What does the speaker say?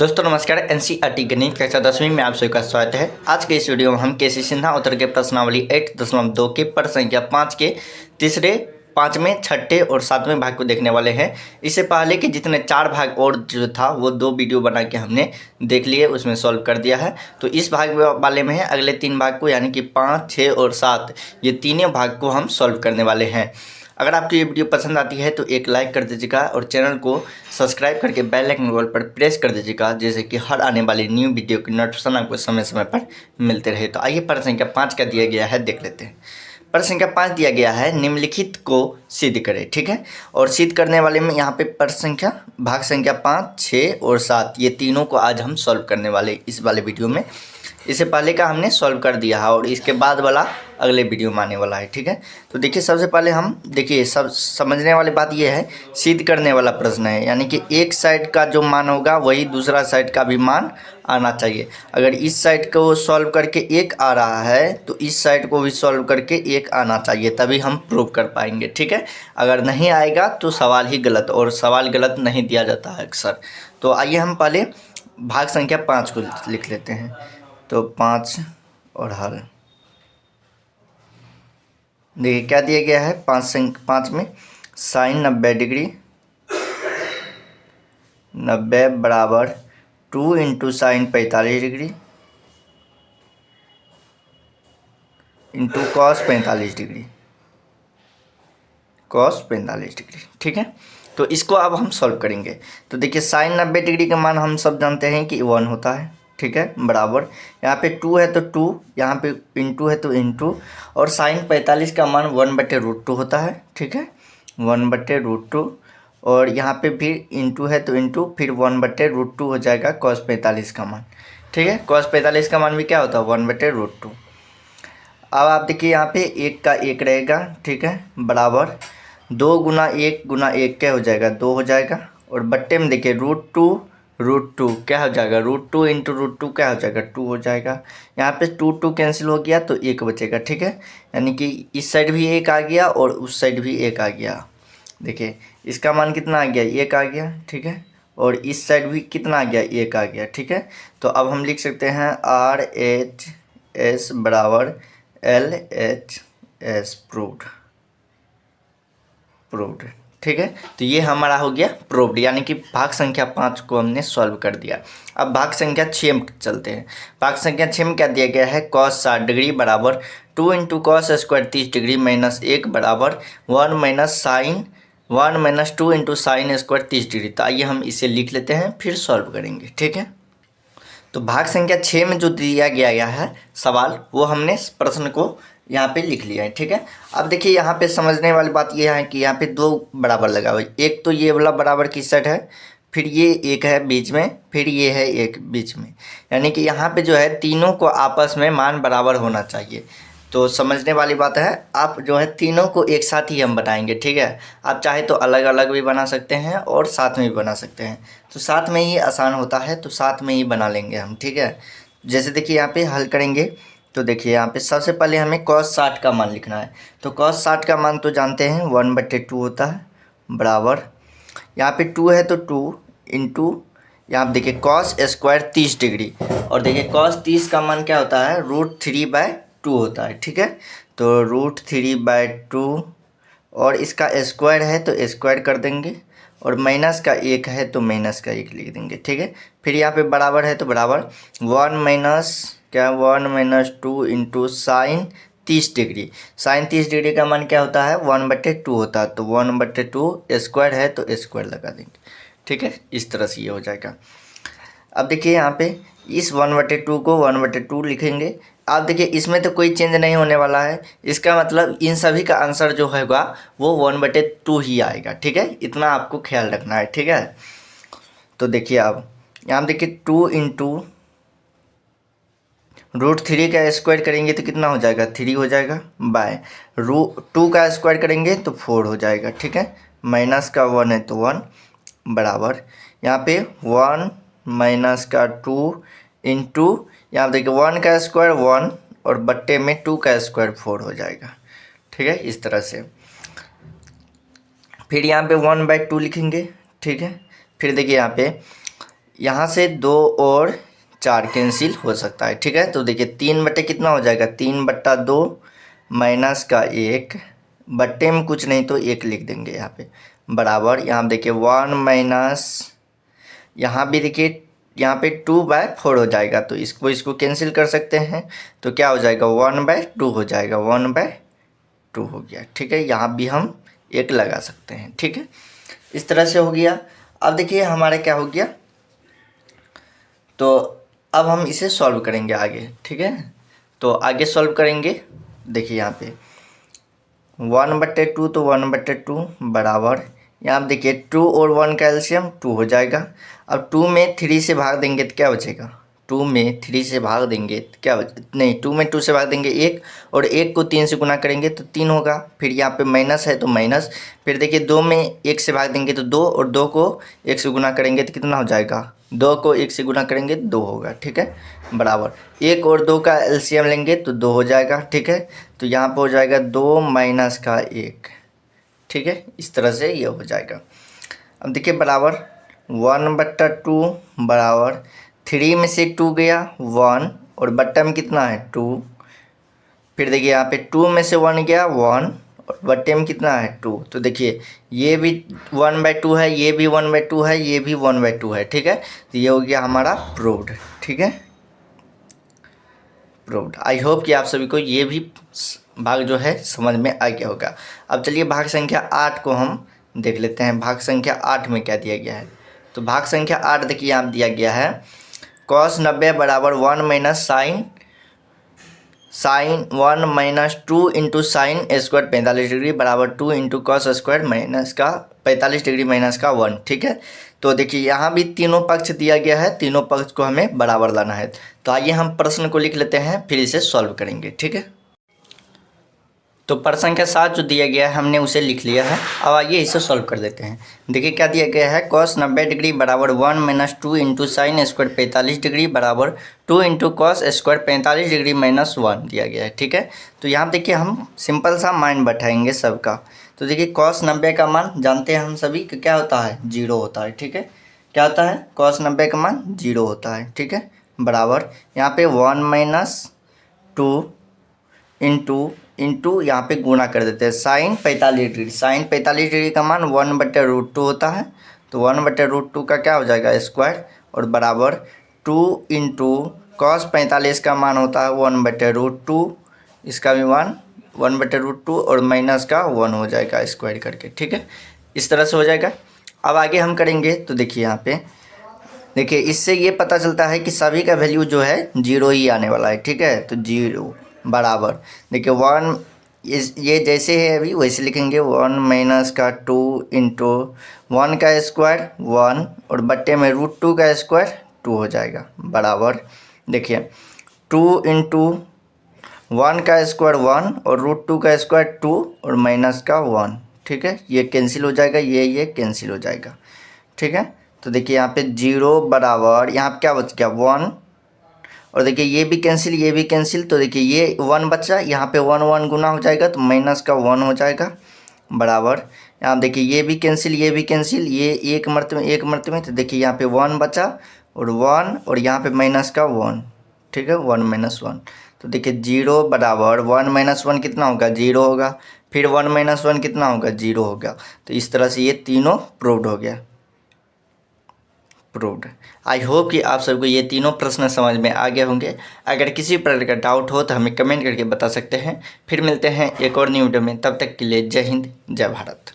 दोस्तों नमस्कार। एनसीईआरटी गणित कक्षा 10वीं में आप सभी का स्वागत है। आज के इस वीडियो में हम केसी सिन्हा उत्तर के प्रश्नावली 8.2 के प्रश्न संख्या 5 के तीसरे, पाँचवें, छठे और सातवें भाग को देखने वाले हैं। इससे पहले कि जितने 4 भाग और जो था वो 2 वीडियो बना के हमने देख लिए, उसमें सॉल्व कर दिया है। तो इस भाग वाले में है अगले 3 भाग को, यानी कि 5, 6 और 7, ये तीनों भाग को हम सॉल्व करने वाले हैं। अगर आपको ये वीडियो पसंद आती है तो एक लाइक कर दीजिएगा और चैनल को सब्सक्राइब करके बेल आइकन बॉल पर प्रेस कर दीजिएगा, जैसे कि हर आने वाली न्यू वीडियो की नोटिफिकेशन आपको समय समय पर मिलते रहे। तो आइए प्रश्न संख्या 5 का दिया गया है, देख लेते हैं। प्रश्न संख्या 5 दिया गया है, निम्नलिखित को सिद्ध करें। ठीक है, और सिद्ध करने वाले में यहाँ पे प्रश्न संख्या भाग संख्या 5, 6 और 7 ये तीनों को आज हम सॉल्व करने वाले इस वाले वीडियो में। इससे पहले का हमने सॉल्व कर दिया है और इसके बाद वाला अगले वीडियो में आने वाला है। ठीक है, तो देखिए सबसे पहले हम देखिए सब समझने वाली बात ये है, सिद्ध करने वाला प्रश्न है, यानी कि एक साइड का जो मान होगा वही दूसरा साइड का भी मान आना चाहिए। अगर इस साइड को सॉल्व करके 1 आ रहा है तो इस साइड को भी सॉल्व करके 1 आना चाहिए, तभी हम प्रूव कर पाएंगे। ठीक है, अगर नहीं आएगा तो सवाल ही गलत, और सवाल गलत नहीं दिया जाता है अक्सर। तो आइए हम पहले भाग संख्या 5 को लिख लेते हैं। तो 5 और हल देखिए क्या दिया गया है। 5 में साइन 90 डिग्री, 90 बराबर 2 into sign 45 degree into cos 45 degree, cos 45 degree. ठीक है, तो इसको अब हम सॉल्व करेंगे। तो देखिए साइन 90 डिग्री का मान हम सब जानते हैं कि 1 होता है। ठीक है, बराबर यहाँ पे 2 है तो 2, यहाँ पे इंटू है तो इंटू, और साइन 45 का मान 1/√2 होता है। ठीक है, 1/√2, और यहाँ पे फिर इंटू है तो इंटू, फिर 1/√2 हो जाएगा कॉस 45 का मान। ठीक है, कॉस 45 का मान भी क्या होता है 1/√2। अब आप देखिए यहाँ पे 1 का 1 रहेगा। ठीक है, बराबर 2 गुना 1 गुना 1 क्या हो जाएगा 2 हो जाएगा, और बट्टे में देखिए √2 क्या हो जाएगा, √2 इंटू √2 क्या हो जाएगा 2 हो जाएगा। यहाँ पे 2 कैंसिल हो गया तो 1 बचेगा। ठीक है, यानी कि इस साइड भी 1 आ गया और उस साइड भी 1 आ गया। देखिए इसका मान कितना आ गया 1 आ गया। ठीक है, और इस साइड भी कितना आ गया 1 आ गया। ठीक है, तो अब हम लिख सकते हैं RHS बराबर LHS प्रूव्ड। ठीक है, तो ये हमारा हो गया प्रूव्ड, यानी कि भाग संख्या 5 को हमने सॉल्व कर दिया। अब भाग संख्या 6 में चलते हैं। भाग संख्या 6 में क्या दिया गया है, कॉस 60 डिग्री बराबर 2 into cos square 30 degree minus 1 बराबर 1 minus 2 into sine square 30 degree. तो आइए हम इसे लिख लेते हैं, फिर सॉल्व करेंगे। ठीक है, तो भाग संख्या 6 में जो दिया गया है सवाल, वो हमने प्रश्न को यहाँ पे लिख लिया है। ठीक है, अब देखिए यहाँ पे समझने वाली बात ये है कि यहाँ पे 2 बराबर लगा हुआ है। एक तो ये वाला बराबर किस साइड है, फिर ये एक है बीच में, फिर ये है एक बीच में, यानी कि यहाँ पे जो है तीनों को आपस में मान बराबर होना चाहिए। तो समझने वाली बात है, आप जो है तीनों को एक साथ ही हम बनाएंगे। ठीक है, आप चाहे तो अलग अलग भी बना सकते हैं और साथ में भी बना सकते हैं, तो साथ में ही आसान होता है, तो साथ में ही बना लेंगे हम। ठीक है, जैसे देखिए यहाँ पे हल करेंगे तो देखिए यहाँ पे सबसे पहले हमें cos 60 का मान लिखना है। तो cos 60 का मान तो जानते हैं 1/2 होता है, बराबर यहाँ पे 2 है तो 2 इंटू, यहाँ पे देखिए कॉस स्क्वायर 30 डिग्री, और देखिए cos 30 का मान क्या होता है √3/2 होता है। ठीक है, तो √3/2, और इसका स्क्वायर है तो स्क्वायर कर देंगे, और माइनस का 1 है तो माइनस का 1 लिख देंगे। ठीक है, फिर यहाँ पे बराबर है तो बराबर 1 - 2 into sine 30 degree. Sine 30 degree का मान क्या होता है 1/2 होता है, तो 1/2 स्क्वायर है तो स्क्वायर लगा देंगे। ठीक है, इस तरह से ये हो जाएगा। अब देखिए यहाँ पे इस 1/2 को 1/2 लिखेंगे। आप देखिए इसमें तो कोई चेंज नहीं होने वाला है, इसका मतलब इन सभी का आंसर जो होगा वो 1/2 ही आएगा। ठीक है, इतना आपको ख्याल रखना है। ठीक है, तो देखिए अब यहाँ देखिए 2 इंटू √3 का स्क्वायर करेंगे तो कितना हो जाएगा 3 हो जाएगा, बाय √2 का स्क्वायर करेंगे तो 4 हो जाएगा। ठीक है, माइनस का 1 है तो 1 बराबर यहाँ पे 1 माइनस का 2 इंटू, यहाँ देखिए 1 का स्क्वायर 1 और बट्टे में 2 का स्क्वायर 4 हो जाएगा। ठीक है, इस तरह से फिर यहाँ पे 1/2 लिखेंगे। ठीक है, फिर देखिए यहाँ पे यहाँ से 2 और 4 कैंसिल हो सकता है, ठीक है। तो देखिए 3 बटे कितना हो जाएगा, 3/2 माइनस का 1, बट्टे में कुछ नहीं तो 1 लिख देंगे यहाँ पे, बराबर यहाँ देखिए 1 माइनस, यहाँ भी देखिए यहाँ पे 2/4 हो जाएगा, तो इसको कैंसिल कर सकते हैं, तो क्या हो जाएगा 1/2 हो जाएगा, 1/2 हो गया, ठीक है। यहाँ भी हम 1 लगा सकते हैं, ठीक है। इस तरह से हो गया। अब देखिए हमारा क्या हो गया, तो अब हम इसे सॉल्व करेंगे आगे, ठीक है। तो आगे सॉल्व करेंगे, देखिए यहाँ पे 1/2 तो 1/2 बराबर, यहाँ देखिए 2 और 1 का एलसीएम 2 हो जाएगा। अब 2 में 3 से भाग देंगे तो क्या बचेगा, 2 में 3 से भाग देंगे तो क्या नहीं, 2 में 2 से भाग देंगे 1, और 1 को 3 से गुना करेंगे तो 3 होगा। फिर यहाँ पे माइनस है तो माइनस, फिर देखिए 2 में 1 से भाग देंगे तो 2, और 2 को 1 से गुना करेंगे तो कितना हो जाएगा, 2 को 1 से गुना करेंगे तो 2 होगा, ठीक है, बराबर 1 और 2 का एलसीएम लेंगे तो 2 हो जाएगा, ठीक है। तो यहाँ पर हो जाएगा 2 माइनस का 1, ठीक है। इस तरह से ये हो जाएगा। अब देखिए बराबर 1/2 बराबर 3 में से 2 गया 1, और बट्टा में कितना है 2, फिर देखिए यहाँ पे 2 में से 1 गया 1, और बट्टे में कितना है 2, तो देखिए ये भी 1/2 है, ये भी 1/2 है, ये भी 1/2 है, ठीक है। तो ये हो गया हमारा प्रूव्ड, ठीक है, प्रूव्ड। आई होप कि आप सभी को ये भी भाग जो है समझ में आ गया होगा। अब चलिए भाग संख्या 8 को हम देख लेते हैं। भाग संख्या 8 में क्या दिया गया है, तो भाग संख्या 8 देखिए यहाँ दिया गया है cos 90 बराबर 1 minus sine 1 minus 2 into sine square 45 degree बराबर 2 इंटू कॉस स्क्वायर माइनस का 45 डिग्री माइनस का 1, ठीक है। तो देखिए यहाँ भी तीनों पक्ष दिया गया है, तीनों पक्ष को हमें बराबर लाना है। तो आइए हम प्रश्न को लिख लेते हैं, फिर इसे सॉल्व करेंगे, ठीक है। तो प्रश्न संख्या 7 जो दिया गया है हमने उसे लिख लिया है। अब आइए इसे सॉल्व कर लेते हैं। देखिए क्या दिया गया है, cos 90 डिग्री बराबर 1 minus 2 into sine square 45 degree बराबर 2 into cos square 45 degree minus 1 दिया गया है, ठीक है। तो यहाँ देखिए हम सिंपल सा मान बैठाएंगे सबका। तो देखिए cos 90 का मान जानते हैं हम सभी कि क्या होता है, 0 होता है, ठीक है। क्या होता है, cos 90 का मान 0 होता है, ठीक है, बराबर यहाँ पे 1 माइनस 2 इंटू यहाँ पे गुणा कर देते हैं साइन 45 डिग्री, साइन 45 डिग्री का मान 1/√2 होता है। तो 1/√2 का क्या हो जाएगा स्क्वायर, और बराबर 2 इंटू कॉस 45 का मान होता है 1/√2, इसका भी मान 1/√2 और माइनस का 1 हो जाएगा स्क्वायर करके, ठीक है। इस तरह से हो जाएगा। अब आगे हम करेंगे तो देखिए यहाँ पे देखिए इससे ये पता चलता है कि सभी का वैल्यू जो है 0 ही आने वाला है, ठीक है। तो 0 बराबर देखिए 1, ये जैसे है अभी वैसे लिखेंगे 1 माइनस का 2 इंटू 1 का स्क्वायर 1, और बट्टे में √2 का स्क्वायर 2 हो जाएगा, बराबर देखिए 2 इंटू 1 का स्क्वायर 1 और √2 का स्क्वायर 2 और माइनस का 1, ठीक है। ये कैंसिल हो जाएगा, ये कैंसिल हो जाएगा, ठीक है। तो देखिए यहाँ पे 0 बराबर यहाँ पे क्या बच गया 1, और देखिए ये भी कैंसिल, ये भी कैंसिल, तो देखिए ये 1 बचा, यहाँ पे 1 गुना हो जाएगा तो माइनस का 1 हो जाएगा, बराबर यहाँ देखिए ये भी कैंसिल, ये भी कैंसिल, ये एक मरतबे तो देखिए यहाँ पे 1 बचा और 1, और यहाँ पे माइनस का 1, ठीक है, 1 माइनस 1। तो देखिए 0 बराबर 1 माइनस 1 कितना होगा, 0 होगा, फिर 1 माइनस 1 कितना होगा, 0 होगा। तो इस तरह से ये तीनों प्रूव्ड हो गया, प्रूव्ड। आई होप कि आप सबको ये तीनों प्रश्न समझ में आ गए होंगे। अगर किसी प्रकार का डाउट हो तो हमें कमेंट करके बता सकते हैं। फिर मिलते हैं एक और न्यू वीडियो में, तब तक के लिए जय हिंद, जय भारत।